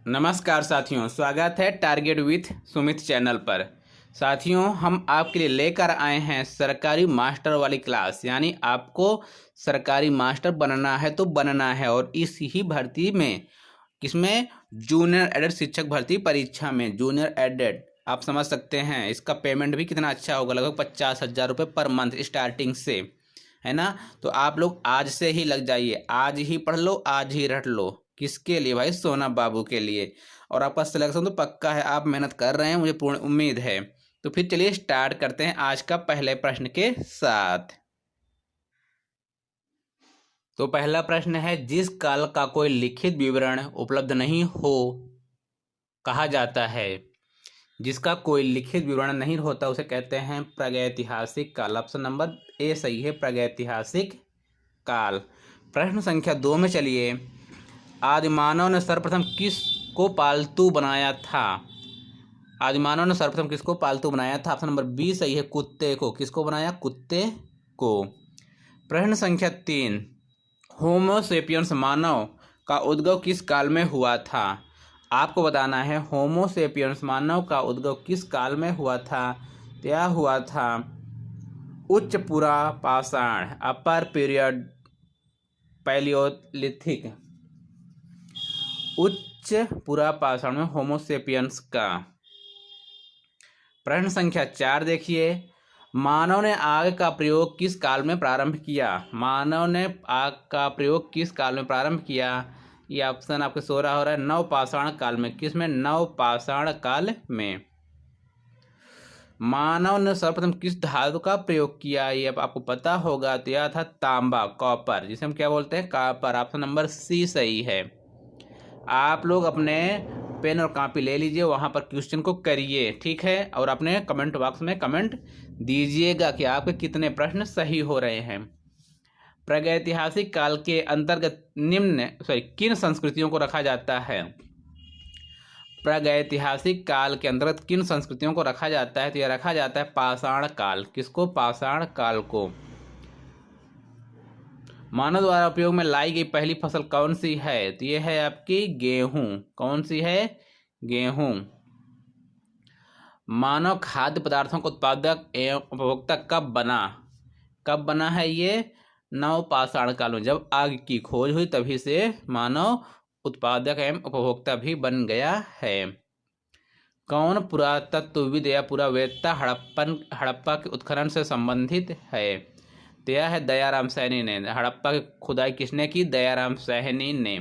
नमस्कार साथियों, स्वागत है टारगेट विथ सुमित चैनल पर। साथियों, हम आपके लिए लेकर आए हैं सरकारी मास्टर वाली क्लास। यानी आपको सरकारी मास्टर बनना है तो बनना है, और इस ही भर्ती में किसमें जूनियर एडेड शिक्षक भर्ती परीक्षा में जूनियर एडेड आप समझ सकते हैं इसका पेमेंट भी कितना अच्छा होगा, लगभग 50,000 रुपये पर मंथ स्टार्टिंग से, है ना। तो आप लोग आज से ही लग जाइए, आज ही पढ़ लो, आज ही रट लो। किसके लिए भाई? सोना बाबू के लिए। और आपका सिलेक्शन तो पक्का है, आप मेहनत कर रहे हैं, मुझे पूर्ण उम्मीद है। तो फिर चलिए स्टार्ट करते हैं आज का पहले प्रश्न के साथ। तो पहला प्रश्न है, जिस काल का कोई लिखित विवरण उपलब्ध नहीं हो कहा जाता है। जिसका कोई लिखित विवरण नहीं होता उसे कहते हैं प्रागैतिहासिक काल। ऑप्शन नंबर ए सही है, प्रागैतिहासिक काल। प्रश्न संख्या 2 में चलिए, आदिमानव ने सर्वप्रथम किसको पालतू बनाया था। आदिमानव ने सर्वप्रथम किसको पालतू बनाया था? ऑप्शन नंबर बी सही है, कुत्ते को। किसको बनाया? कुत्ते को। प्रश्न संख्या 3, होमोसेपियंस मानव का उद्भव किस काल में हुआ था। आपको बताना है होमोसेपियंस मानव का उद्भव किस काल में हुआ था। क्या हुआ था? उच्च पुरा पाषाण, अपर पीरियड पैलियोलिथिक। उच्च पुरा पाषाण में होमोसेपियंस का। प्रश्न संख्या 4 देखिए, मानव ने आग का प्रयोग किस काल में प्रारंभ किया। मानव ने आग का प्रयोग किस काल में प्रारंभ किया? ये ऑप्शन आपके सो रहा हो रहा है, नवपाषाण काल में। किस में? नवपाषाण काल में। मानव ने सर्वप्रथम किस धातु का प्रयोग किया? ये अब आपको पता होगा, तो यह था तांबा, कॉपर, जिसे हम क्या बोलते हैं? कॉपर। ऑप्शन नंबर सी सही है। आप लोग अपने पेन और कॉपी ले लीजिए, वहां पर क्वेश्चन को करिए, ठीक है। और अपने कमेंट बॉक्स में कमेंट दीजिएगा कि आपके कितने प्रश्न सही हो रहे हैं। प्रागैतिहासिक काल के अंतर्गत किन संस्कृतियों को रखा जाता है। प्रागैतिहासिक काल के अंतर्गत किन संस्कृतियों को रखा जाता है? तो यह रखा जाता है पाषाण काल। किसको? पाषाण काल को। मानव द्वारा उपयोग में लाई गई पहली फसल कौन सी है? तो यह है आपकी गेहूं। कौन सी है? गेहूं। मानव खाद्य पदार्थों का उत्पादक एवं उपभोक्ता कब बना? कब बना है ये? नवपाषाण काल में, जब आग की खोज हुई तभी से मानव उत्पादक एवं उपभोक्ता भी बन गया है। कौन पुरातत्वविद या पुरावेत्ता हड़प्पा के उत्खनन से संबंधित है? तो यह है दयाराम सैनी ने। हड़प्पा की खुदाई किसने की? दयाराम सैनी ने।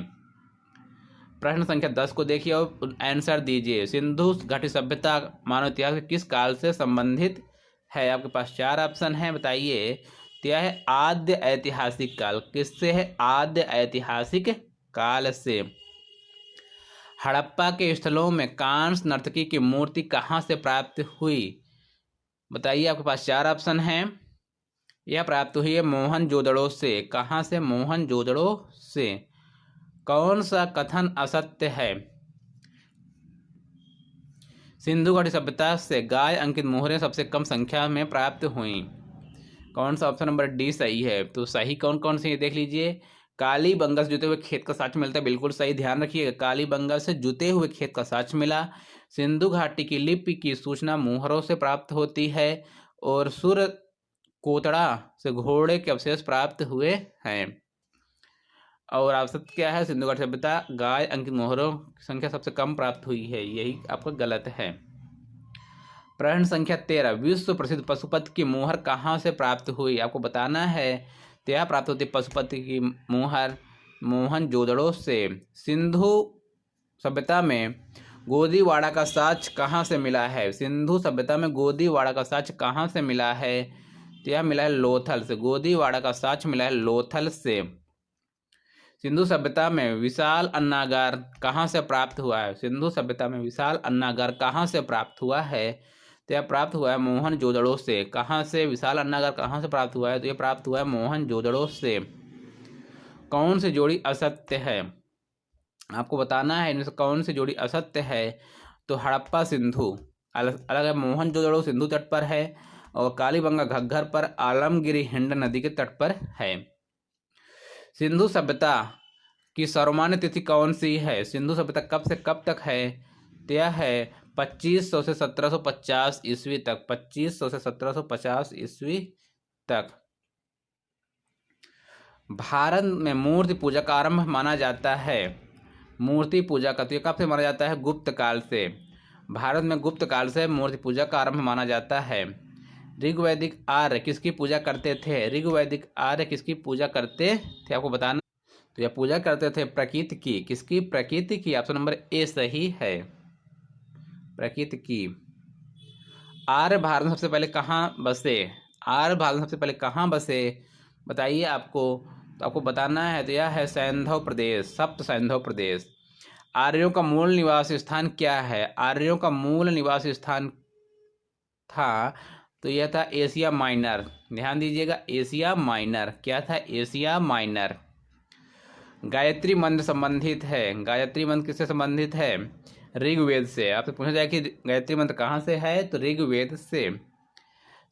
प्रश्न संख्या 10 को देखिए और आंसर दीजिए। सिंधु घाटी सभ्यता मानव इतिहास के किस काल से संबंधित है? आपके पास 4 ऑप्शन है, बताइए। तो यह है आद्य ऐतिहासिक काल। किससे है? आद्य ऐतिहासिक काल से। हड़प्पा के स्थलों में कांस्य नर्तकी की मूर्ति कहाँ से प्राप्त हुई? बताइए। आपके पास 4 ऑप्शन हैं। यह प्राप्त हुई है मोहनजोदड़ो से। कहाँ से? मोहनजोदड़ो से। कौन सा कथन असत्य है? सिंधु घाटी सभ्यता से गाय अंकित मोहरें सबसे कम संख्या में प्राप्त हुई। कौन सा? ऑप्शन नंबर डी सही है। तो सही कौन कौन से देख लीजिए। काली बंगल से जुते हुए खेत का साक्ष्य मिलता है, बिल्कुल सही, ध्यान रखिएगा। काली बंगल से जुते हुए खेत का साक्ष्य मिला। सिंधु घाटी की लिपि की सूचना मोहरों से प्राप्त होती है। और सुर कोतड़ा से घोड़े के अवशेष प्राप्त हुए हैं। और आवश्यक क्या है? सिंधु घाटी सभ्यता गाय अंकित मोहरों की संख्या सबसे कम प्राप्त हुई है, यही आपका गलत है। प्रश्न संख्या 13, विश्व प्रसिद्ध पशुपति की मोहर कहाँ से प्राप्त हुई? आपको बताना है। तो यह प्राप्त होती है पशुपति की मोहर मोहनजोदड़ो से। सिंधु सभ्यता में गोदीवाड़ा का साक्ष्य कहाँ से मिला है? सिंधु सभ्यता में गोदीवाड़ा का साक्ष्य कहाँ से मिला है? तो यह मिला है लोथल से। गोदीवाड़ा का साक्ष्य मिला है लोथल से। सिंधु सभ्यता में विशाल अन्नागार कहाँ से प्राप्त हुआ है? सिंधु सभ्यता में विशाल अन्नागार कहाँ से प्राप्त हुआ है? तो यह प्राप्त हुआ है मोहनजोदड़ो से। कहाँ से? विशाल अन्नागार कहाँ से प्राप्त हुआ है? तो यह प्राप्त हुआ है मोहनजोदड़ो से। कौन सी जोड़ी असत्य है? आपको बताना है इनमें से कौन सी जोड़ी असत्य है। तो हड़प्पा सिंधु अलग अलग है, मोहनजोदड़ो सिंधु तट पर है, और कालीबंगा घग्गर पर, आलमगिरी हिंड नदी के तट पर है। सिंधु सभ्यता कि सर्वमान्य तिथि कौन सी है? सिंधु सभ्यता कब से कब तक है? तो यह है 2500 से 1750 ईस्वी तक। 2500 से 1750 ईस्वी तक। भारत में मूर्ति पूजा का आरंभ माना जाता है। मूर्ति पूजा का तो कब से माना जाता है? गुप्त काल से। भारत में गुप्त काल से मूर्ति पूजा का आरंभ माना जाता है। ऋग्वैदिक आर्य किसकी पूजा करते थे? ऋग्वैदिक आर्य किसकी पूजा करते थे आपको बताना। तो यह पूजा करते थे प्रकृति की। किसकी? प्रकृति की। ऑप्शन नंबर ए सही है, प्रकृति की। आर्य भारत में सबसे पहले कहाँ बसे? आर्य भारत में सबसे पहले कहाँ बसे बताइए आपको। तो आपको बताना है, तो यह है सैंधव प्रदेश, सप्त सैंधव प्रदेश। आर्यों का मूल निवास स्थान क्या है? आर्यों का मूल निवास स्थान था, तो यह था एशिया माइनर। ध्यान दीजिएगा, एशिया माइनर। क्या था? Asia minor. गायत्री मंत्र संबंधित है। गायत्री मंत्र किससे संबंधित है? ऋग्वेद से। आपसे पूछा जाए कि गायत्री मंत्र कहाँ से है, तो ऋग्वेद से।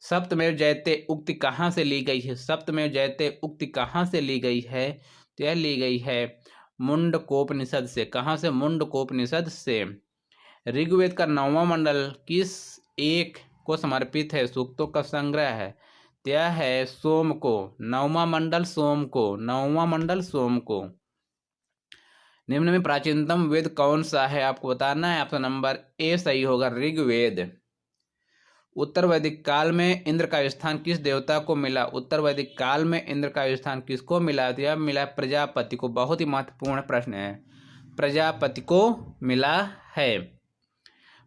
सप्तमेव जयते उक्ति कहाँ से ली गई है? सप्तमेव जयते उक्ति कहाँ से ली गई है? तो यह ली गई है मुंडकोपनिषद से। कहाँ से? मुंडकोपनिषद से। ऋग्वेद का 9वां मंडल किस एक को समर्पित है? सूक्तों का संग्रह है। यह है सोम को। 9वां मंडल सोम को। 9वां मंडल सोम को। निम्न में प्राचीनतम वेद कौन सा है आपको बताना है। ऑप्शन नंबर ए सही होगा, ऋग्वेद। उत्तर वैदिक काल में इंद्र का स्थान किस देवता को मिला? उत्तर वैदिक काल में इंद्र का स्थान किसको मिला? तो यह मिला प्रजापति को। बहुत ही महत्वपूर्ण प्रश्न है, प्रजापति को मिला है।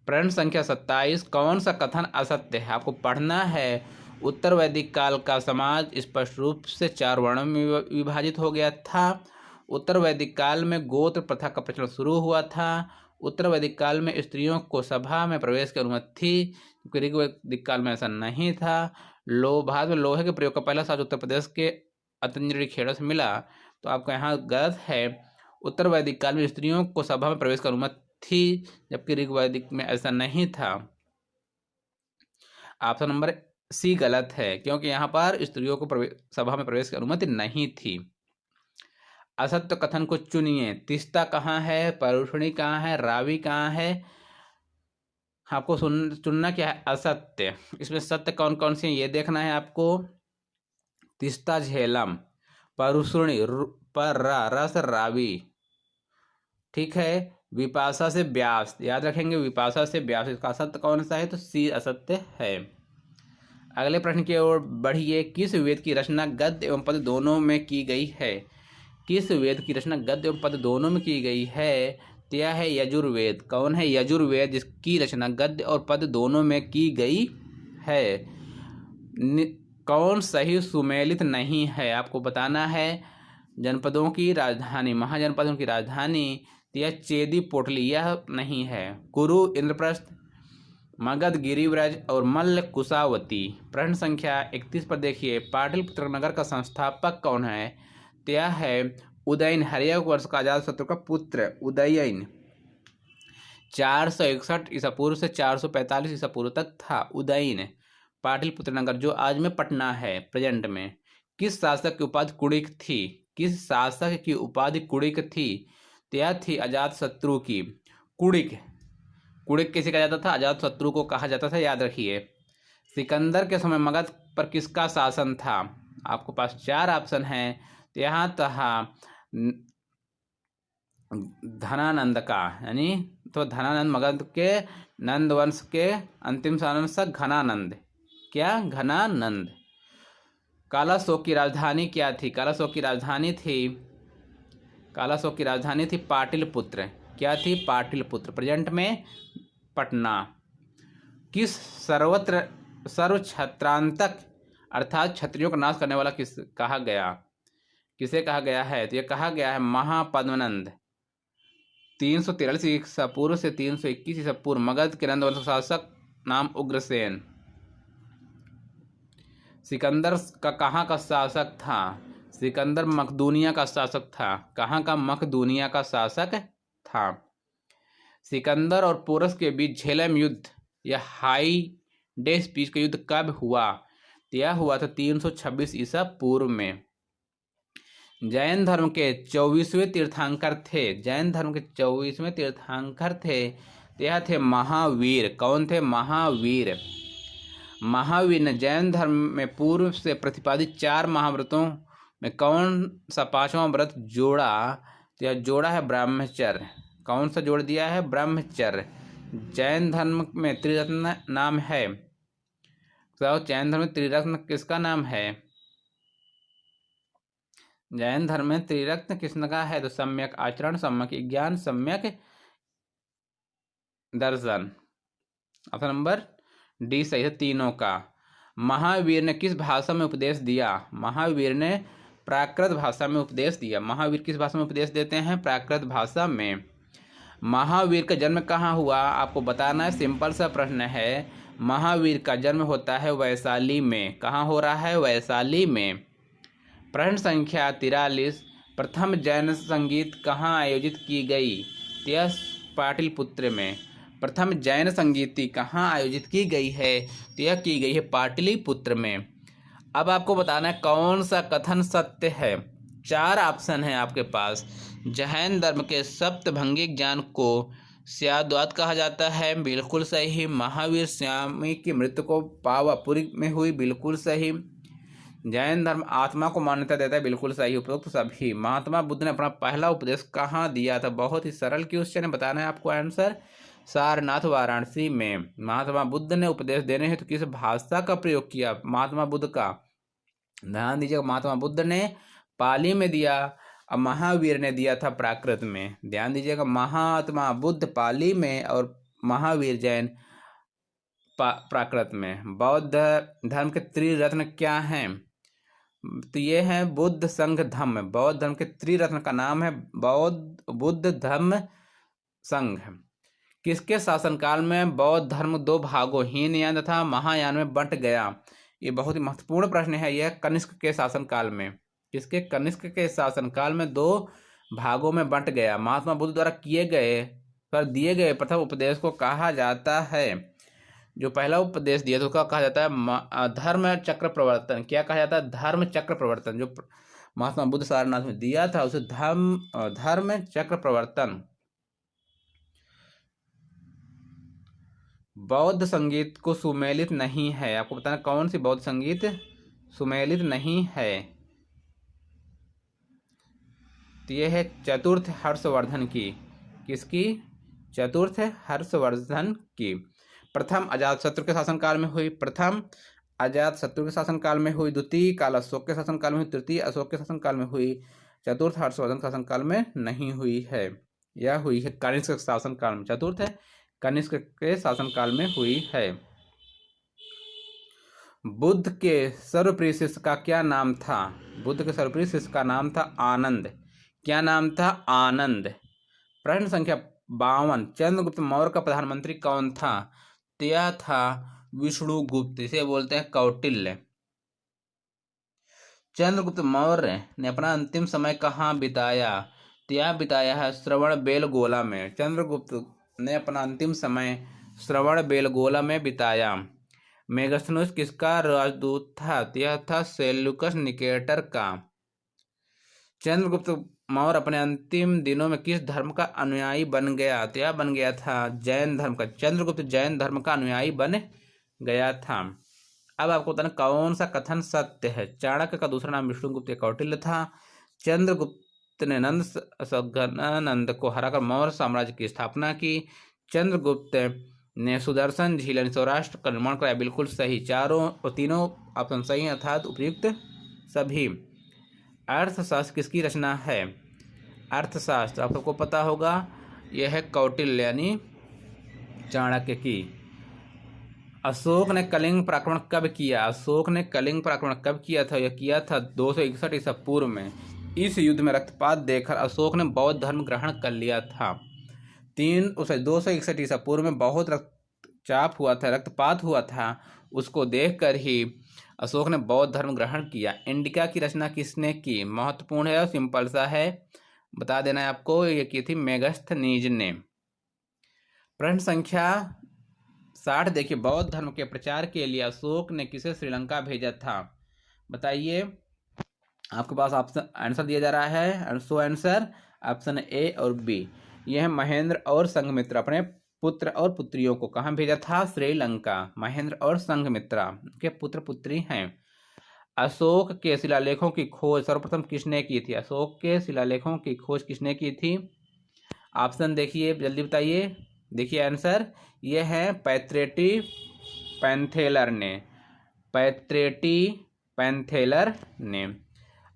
प्रश्न संख्या 27, कौन सा कथन असत्य है आपको पढ़ना है। उत्तर वैदिक काल का समाज स्पष्ट रूप से 4 वर्णों में विभाजित हो गया था। उत्तर वैदिक काल में गोत्र प्रथा का प्रचलन शुरू हुआ था। उत्तर वैदिक काल में स्त्रियों को सभा में प्रवेश की अनुमति थी, क्योंकि ऋग्वैदिक काल में ऐसा नहीं था। भारत में लोहे के प्रयोग का पहला साक्ष्य उत्तर प्रदेश के अतंजलि खेड़ों से मिला। तो आपका यहाँ गलत है। उत्तर वैदिक काल में स्त्रियों को सभा में प्रवेश की अनुमति थी, जबकि ऋग्वैदिक में ऐसा नहीं था। ऑप्शन नंबर सी गलत है, क्योंकि यहाँ पर स्त्रियों को सभा में प्रवेश की अनुमति नहीं थी। असत्य कथन को चुनिए। तीस्ता कहाँ है? परुषणी कहाँ है? रावी कहाँ है? आपको चुनना क्या है? असत्य। इसमें सत्य कौन कौन से ये देखना है आपको। तीस्ता झेलम, परुषणी पर रस रावी, ठीक है। विपाशा से व्यास, याद रखेंगे, विपाशा से व्यास। इसका असत्य कौन सा है? तो सी असत्य है। अगले प्रश्न की ओर बढ़िए। किस वेद की रचना गद्य एवं पद दोनों में की गई है? किस वेद की रचना गद्य एवं पद दोनों में की गई है? तो यह है यजुर्वेद। कौन है? यजुर्वेद, जिसकी रचना गद्य और पद दोनों में की गई है। कौन सही सुमेलित नहीं है आपको बताना है। जनपदों की राजधानी, महाजनपदों की राजधानी, यह चेदी पोटली, यह नहीं है। कुरु, इंद्रप्रस्थ, मगध, गिरिव्रज और मल्ल कुशावती। प्रश्न संख्या 31 पर देखिए। पाटलिपुत्र नगर का संस्थापक कौन है? तो यह है उदयन। हर्यक वंश का अजातशत्रु का पुत्र उदयन। 461 ईसा पूर्व से 445 ईसा पूर्व तक था उदयन। पाटलिपुत्र नगर जो आज में पटना है प्रेजेंट में। किस शासक की उपाधि कुड़िक थी? किस शासक की उपाधि कुड़िक थी? यह थी अजातशत्रु की। कुड़िक, कुड़िक किसे कहा जाता था? अजातशत्रु को कहा जाता था, याद रखिए। सिकंदर के समय मगध पर किसका शासन था? आपके पास 4 ऑप्शन हैं। तो यहाँ था धनानंद का, यानी तो धनानंद, मगध के नंद वंश के अंतिम शासक घनानंद। क्या? घनानंद। कालाशोक की राजधानी क्या थी? कालाशोक की राजधानी थी पाटलिपुत्र। क्या थी? पाटलिपुत्र। प्रेजेंट में पटना। किस सर्वछत्रांतक अर्थात क्षत्रियों का नाश करने वाला किसे कहा गया है? तो यह कहा गया है महापद्मनंद। 343 ईसा पूर्व से 321 ईसा पूर्व मगध के नंद वंश शासक नाम उग्रसेन। सिकंदर का कहाँ का शासक था? सिकंदर मकदूनिया का शासक था। कहाँ का? मकदूनिया का शासक था। सिकंदर और पोरस के बीच झेलम युद्ध या हाइडेस पीस का युद्ध कब हुआ? यह हुआ था 326 ईसा पूर्व में। जैन धर्म के 24वें तीर्थंकर थे, जैन धर्म के 24वें तीर्थंकर थे, यह थे महावीर। कौन थे? महावीर। महावीर ने जैन धर्म में पूर्व से प्रतिपादित 4 महाव्रतों में कौन सा 5वां व्रत जोड़ा? यह जोड़ा है ब्रह्मचर्य। कौन सा जोड़ दिया है? ब्रह्मचर्य। जैन धर्म में त्रिरत्न नाम है, तो जैन धर्म में त्रिरत्न किसका नाम है? जैन धर्म में त्रिरत्न किसका है? तो सम्यक आचरण, सम्यक ज्ञान, सम्यक दर्शन। ऑप्शन नंबर डी सही है तीनों का। महावीर ने किस भाषा में उपदेश दिया? महावीर ने प्राकृत भाषा में उपदेश दिया। महावीर किस भाषा में उपदेश देते हैं? प्राकृत भाषा में। महावीर का जन्म कहाँ हुआ? आपको बताना है, सिंपल सा प्रश्न है। महावीर का जन्म होता है वैशाली में। कहाँ हो रहा है? वैशाली में। प्रश्न संख्या 43, प्रथम जैन संगीत कहाँ आयोजित की गई? यह पाटलिपुत्र में। प्रथम जैन संगीति कहाँ आयोजित की गई है? तो यह की गई है पाटलिपुत्र में। अब आपको बताना है कौन सा कथन सत्य है। 4 ऑप्शन है आपके पास। जैन धर्म के सप्तभंगी ज्ञान को स्याद्वात कहा जाता है, बिल्कुल सही। महावीर स्वामी की मृत्यु को पावापुरी में हुई, बिल्कुल सही। जैन धर्म आत्मा को मान्यता देता है, बिल्कुल सही। उपरोक्त सभी। महात्मा बुद्ध ने अपना पहला उपदेश कहाँ दिया था? बहुत ही सरल क्वेश्चन है, बताना है आपको आंसर। सारनाथ वाराणसी में। महात्मा बुद्ध ने उपदेश देने हेतु किस भाषा का प्रयोग किया? महात्मा बुद्ध का, ध्यान दीजिएगा, महात्मा बुद्ध ने पाली में दिया और महावीर ने दिया था प्राकृत में। ध्यान दीजिएगा, महात्मा बुद्ध पाली में और महावीर जैन प्राकृत में। बौद्ध धर्म के त्रिरत्न क्या हैं? तो ये है बुद्ध, संघ, धम्म। बौद्ध धर्म के त्रिरत्न का नाम है बौद्ध, बुद्ध, धम्म, संघ। किसके शासनकाल में बौद्ध धर्म 2 भागों हीनयान तथा महायान में बंट गया? ये बहुत ही महत्वपूर्ण प्रश्न है। यह कनिष्क के शासनकाल में। किसके? कनिष्क के शासनकाल में 2 भागों में बंट गया। महात्मा बुद्ध द्वारा दिए गए प्रथम उपदेश को कहा जाता है, जो पहला उपदेश दिया था उसका कहा जाता है धर्म चक्र प्रवर्तन। क्या कहा जाता है? धर्म चक्र प्रवर्तन। जो महात्मा बुद्ध सारनाथ में दिया था उसे धर्म चक्र प्रवर्तन। बौद्ध संगीत को सुमेलित नहीं है। आपको बताना कौन सी बौद्ध संगीत सुमेलित नहीं है? तो यह है चतुर्थ हर्षवर्धन की। किसकी? चतुर्थ हर्षवर्धन की। प्रथम अजातशत्रु के शासनकाल में हुई। प्रथम अजातशत्रु के शासनकाल में हुई। द्वितीय काल अशोक के शासनकाल में हुई। तृतीय अशोक के शासनकाल में हुई। चतुर्थ हर्षवर्धन शासनकाल में नहीं हुई है। यह हुई है कनिष्क के शासनकाल में। चतुर्थ है कनिष्क के शासनकाल में हुई है। बुद्ध के सर्वप्रिय शिष्य का क्या नाम था? बुद्ध के सर्वप्रिय शिष्य का नाम था आनंद। क्या नाम था? आनंद। प्रश्न संख्या 52, चंद्रगुप्त मौर्य का प्रधानमंत्री कौन था? यह था विष्णुगुप्त। इसे बोलते हैं कौटिल्य। चंद्रगुप्त मौर्य ने अपना अंतिम समय कहाँ बिताया? यह बिताया है श्रवणबेलगोला में। चंद्रगुप्त ने अपना अंतिम समय श्रवणबेलगोला में बिताया। मेगस्थनीज किसका राजदूत था? यह था सेल्यूकस निकेटर का। चंद्रगुप्त मौर्य अपने अंतिम दिनों में किस धर्म का अनुयायी बन गया? तो यह बन गया था जैन धर्म का। चंद्रगुप्त जैन धर्म का अनुयायी बन गया था। अब आपको बताना कौन सा कथन सत्य है। चाणक्य का दूसरा नाम विष्णुगुप्त कौटिल्य था। चंद्रगुप्त ने नंद को हराकर मौर्य साम्राज्य की स्थापना की। चंद्रगुप्त ने सुदर्शन झील यानी सौराष्ट्र का निर्माण कराया, बिल्कुल सही। तीनों ऑप्शन सही हैं, अर्थात उपयुक्त सभी। अर्थशास्त्र किसकी रचना है? अर्थशास्त्र आपको पता होगा, यह है कौटिल्य यानी चाणक्य की। अशोक ने कलिंग पर आक्रमण कब किया? अशोक ने कलिंग पर आक्रमण कब किया था? यह किया था 261 ईसा पूर्व में। इस युद्ध में रक्तपात देखकर अशोक ने बौद्ध धर्म ग्रहण कर लिया था। 261 ईसा पूर्व में बहुत रक्तचाप हुआ था, रक्तपात हुआ था। उसको देखकर ही अशोक ने बौद्ध धर्म ग्रहण किया। इंडिका की रचना किसने की? महत्वपूर्ण है और सिंपल सा है, बता देना है आपको। ये की थी मेगस्थनीज ने। प्रश्न संख्या 60 देखिए, बौद्ध धर्म के प्रचार के लिए अशोक ने किसे श्रीलंका भेजा था? बताइए। आपके पास ऑप्शन आंसर दिया जा रहा है, सो आंसर ऑप्शन ए और बी। यह महेंद्र और संघमित्रा अपने पुत्र और पुत्रियों को कहाँ भेजा था? श्रीलंका। महेंद्र और संघमित्रा के पुत्र पुत्री हैं। अशोक के शिलालेखों की खोज सर्वप्रथम किसने की थी? अशोक के शिलालेखों की खोज किसने की थी? ऑप्शन देखिए, जल्दी बताइए। देखिए आंसर, ये है पैत्रेटी पैंथेलर ने। पैत्रेटी पैंथेलर ने।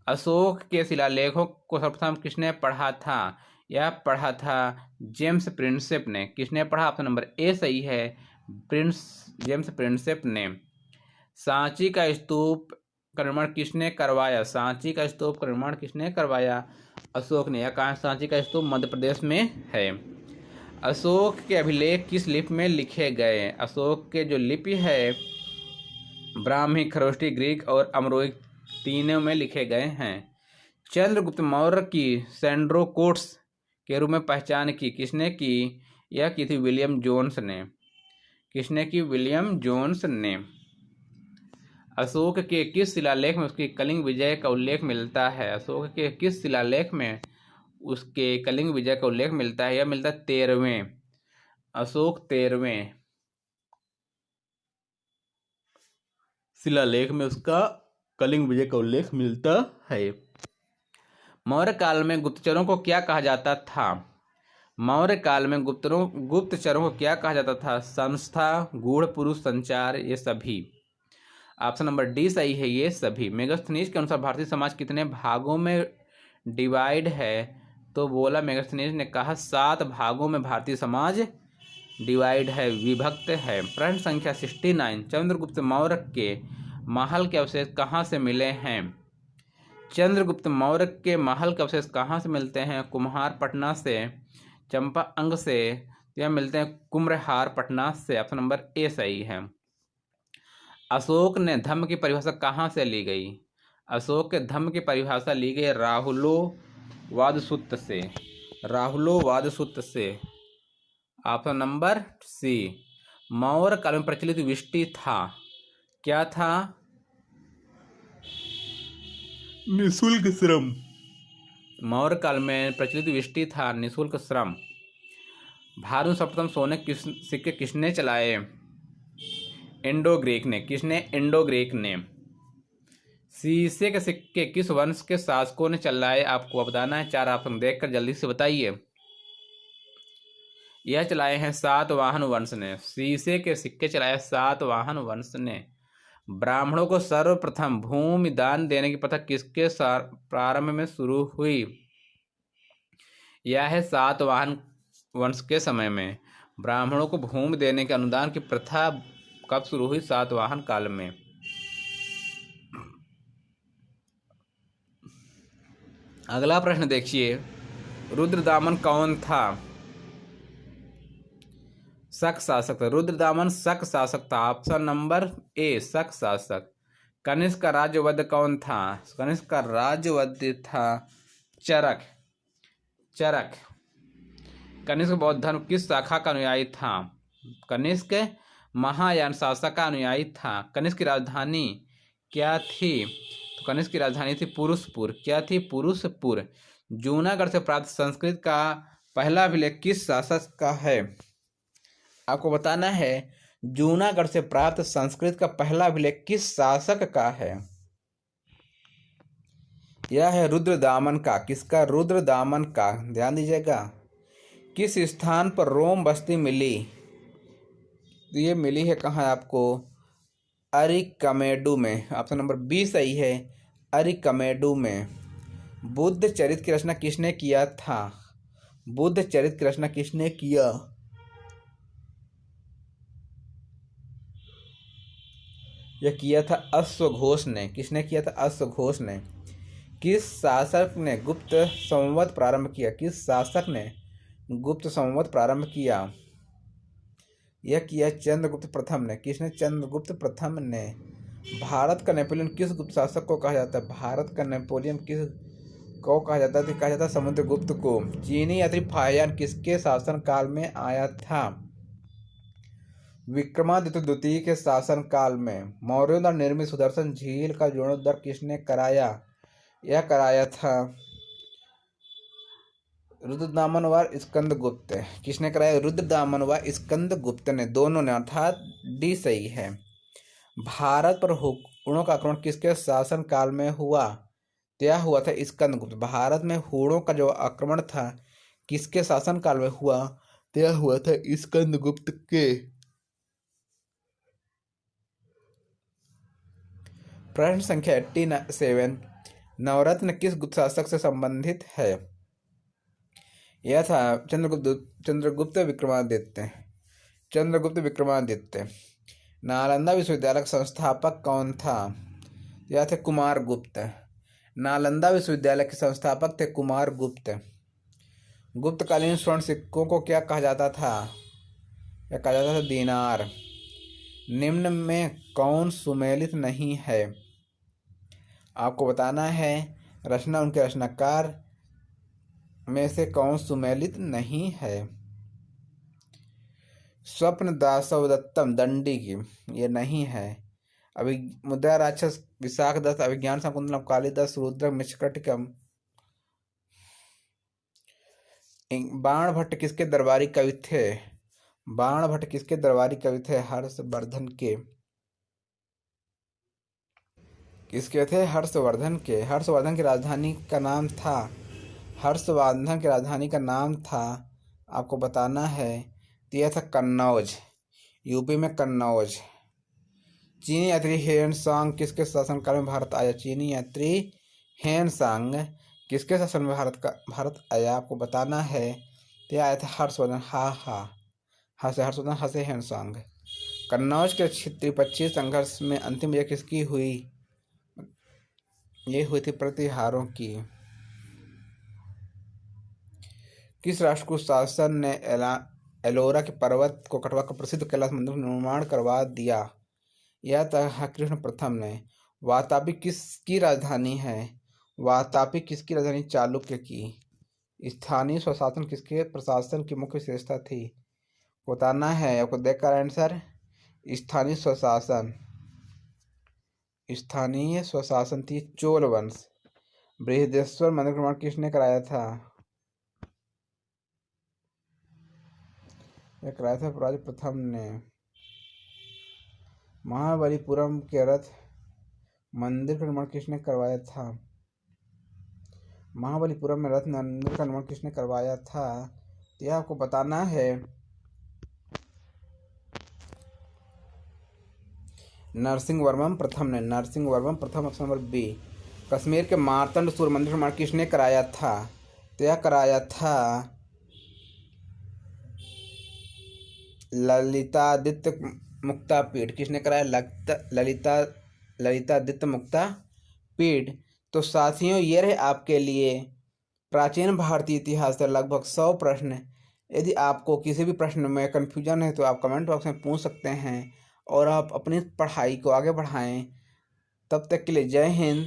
अशोक के शिलालेखों को सर्वप्रथम किसने पढ़ा था? यह पढ़ा था जेम्स प्रिंसेप ने। किसने पढ़ा? ऑप्शन नंबर ए सही है, जेम्स प्रिंसेप ने। सांची का स्तूप का निर्माण किसने करवाया? सांची का स्तूप का निर्माण किसने करवाया? अशोक ने। यह कहाँ? सांची का स्तूप मध्य प्रदेश में है। अशोक के अभिलेख किस लिपि में लिखे गए? अशोक के जो लिपि है ब्राह्मी, खरोष्टी, ग्रीक और अमरोइक तीनों में लिखे गए हैं। चंद्रगुप्त मौर्य की सैंड्रोकोट्स के रूप में पहचान की किसने की? यह की थी विलियम जोन्स ने। किसने की? विलियम जोन्स ने। अशोक के किस शिलालेख में उसकी कलिंग विजय का उल्लेख मिलता है? अशोक के किस शिलालेख में उसके कलिंग विजय का उल्लेख मिलता है? यह मिलता है 13वें। अशोक 13वें शिलालेख में उसका कलिंग विजय का उल्लेख मिलता है। मौर्य काल में गुप्तचरों को क्या कहा जाता था? मौर्य काल में गुप्तचरों को क्या कहा जाता था? संस्था, गूढ़ पुरुष, संचार, ये सभी। ऑप्शन नंबर डी सही है, ये सभी। मेगास्थनीज के अनुसार भारतीय समाज कितने भागों में डिवाइड है? तो बोला मेगास्थनीज ने कहा 7 भागों में भारतीय समाज डिवाइड है, विभक्त है। प्रश्न संख्या 69, चंद्रगुप्त मौर्य के महल के अवशेष कहाँ से मिले हैं? चंद्रगुप्त मौर्य के महल के अवशेष कहाँ से मिलते हैं? कुम्हार पटना से, चंपा अंग से, या मिलते हैं कुम्हरार पटना से। ऑप्शन नंबर ए सही है। अशोक ने धम्म की परिभाषा कहाँ से ली गई? अशोक के धम्म की परिभाषा ली गई राहुलोवाद से। राहुलोवाद से। Option number C. मौर्य काल में प्रचलित विष्टि था, क्या था? निःशुल्क श्रम। मौर्य काल में प्रचलित विष्टि था निःशुल्क श्रम। भारत में सर्वप्रथम सोने सिक्के किसने चलाए? इंडो ग्रीक ने। किसने? इंडो ग्रीक ने। शीशे के सिक्के किस वंश के शासकों ने चलाए? आपको बताना है, 4 ऑप्शन देखकर जल्दी से बताइए। यह चलाए हैं सातवाहन वंश ने। शीशे के सिक्के चलाए सातवाहन वंश ने। ब्राह्मणों को सर्वप्रथम भूमि दान देने की प्रथा किसके प्रारंभ में शुरू हुई? यह है सातवाहन वंश के समय में। ब्राह्मणों को भूमि देने के अनुदान की प्रथा कब शुरू हुई? सातवाहन काल में। अगला प्रश्न देखिए, रुद्रदामन कौन था? शक शासक था। रुद्रदामन शक शासक था। ऑप्शन नंबर ए शक शासक। कनिष्क का राज्यवध कौन था? कनिष्क का राज्यवध था चरक। चरक। कनिष्क बौद्ध धर्म किस शाखा का अनुयायी था? कनिष्क महायान शासक का अनुयायी था। कनिष्क की राजधानी क्या थी? तो कनिष्क की राजधानी थी पुरुषपुर। क्या थी? पुरुषपुर। जूनागढ़ से प्राप्त संस्कृत का पहला अभिलेख किस शासक का है? आपको बताना है, जूनागढ़ से प्राप्त संस्कृत का पहला अभिलेख किस शासक का है? यह है रुद्रदामन का। किसका? रुद्रदामन का। ध्यान दीजिएगा। किस स्थान पर रोम बस्ती मिली? तो ये मिली है कहाँ आपको? अरिकमेडु में। ऑप्शन नंबर बी सही है, अरिकमेडु में। बुद्ध चरित्र की रचना किसने किया था? बुद्ध चरित्र की रचना किसने किया? यह किया था अश्वघोष ने। किसने किया था? अश्वघोष ने। किस शासक ने गुप्त संवत प्रारंभ किया? किस शासक ने गुप्त संवत प्रारंभ किया? यह किया चंद्रगुप्त प्रथम ने। किसने? चंद्रगुप्त प्रथम ने। भारत का नेपोलियन किस गुप्त शासक को कहा जाता है? भारत का नेपोलियन किस को कहा जाता है? कहा जाता है समुद्रगुप्त को। चीनी यात्री फाहियान किसके शासन काल में आया था? विक्रमादित्य द्वितीय के शासन काल में। मौर्यों द्वारा निर्मित सुदर्शन झील का जीर्णोद्धार किसने कराया? यह कराया था रुद्रदामन व स्कंदगुप्त। किसने कराया? रुद्रदामन व स्कंदगुप्त ने, दोनों ने, अर्थात डी सही है। भारत पर हूणों का आक्रमण किसके शासन काल में हुआ? क्या हुआ था? स्कंदगुप्त। भारत में हूणों का जो आक्रमण था किसके शासन काल में हुआ? क्या हुआ था? स्कंदगुप्त के। प्रश्न संख्या 87, नवरत्न किस गुप्त शासक से संबंधित है? यह था चंद्रगुप्त विक्रमादित्य। चंद्रगुप्त विक्रमादित्य। नालंदा विश्वविद्यालय का संस्थापक कौन था? यह थे कुमार गुप्त। नालंदा विश्वविद्यालय के संस्थापक थे कुमार गुप्त। गुप्तकालीन स्वर्ण सिक्कों को क्या कहा जाता था? यह कहा जाता था दीनार। निम्न में कौन सुमेलित नहीं है? आपको बताना है रचना उनके रचनाकार में से कौन सुमेलित नहीं है। स्वप्न दासवदत्तम दंडी की, ये नहीं है। अभी मुद्रा राक्षस, विशाख दत्त, अभिज्ञान शकुंतलम, कालिदास, रुद्र मिश्रकटिकम। बाण भट्ट किसके दरबारी कवि थे? बाण भट्ट किसके दरबारी कवि थे? हर्षवर्धन के। किसके थे? हर्षवर्धन के। हर्षवर्धन की राजधानी का नाम था, हर्षवर्धन की राजधानी का नाम था, आपको बताना है, यह था कन्नौज, यूपी में कन्नौज। चीनी यात्री हेनसांग किसके शासनकाल में भारत आया? चीनी यात्री हेनसांग किसके शासन में भारत आया? आपको बताना है, यह आया था हर्षवर्धन। हर्षवर्धन, हसे हेनसांग। कन्नौज के क्षेत्रीय संघर्ष में अंतिम विजय किसकी हुई? ये हुई थी प्रतिहारों की। किस राष्ट्र शासन ने एलोरा के पर्वत को कटवाकर प्रसिद्ध कैलाश मंदिर का निर्माण करवा दिया? यह था कृष्ण प्रथम ने। वातापी किसकी राजधानी है? वातापी किसकी राजधानी? चालुक्य की। स्थानीय स्वशासन किसके प्रशासन की मुख्य विशेषता थी? बताना है आपको, देखकर आंसर। स्थानीय स्वशासन, स्थानीय स्वशासन थी चोल वंश। बृहदेश्वर मंदिर निर्माण किसने कराया था? यह कराया था राज प्रथम ने। महाबलीपुरम के रथ मंदिर का निर्माण किसने करवाया था? महाबलीपुरम में रथ मंदिर का निर्माण किसने करवाया था? यह आपको बताना है। नरसिंहवर्मन प्रथम ने। नरसिंहवर्मन प्रथम, ऑप्शन नंबर बी। कश्मीर के मार्तंड सूर्य मंदिर का निर्माण किसने कराया था? यह कराया था ललितादित्य मुक्तापीठ। किसने कराया? ललितादित्य मुक्तापीठ। तो साथियों, ये रहे आपके लिए प्राचीन भारतीय इतिहास से लगभग 100 प्रश्न। यदि आपको किसी भी प्रश्न में कन्फ्यूजन है तो आप कमेंट बॉक्स में पूछ सकते हैं और आप अपनी पढ़ाई को आगे बढ़ाएं। तब तक के लिए जय हिंद।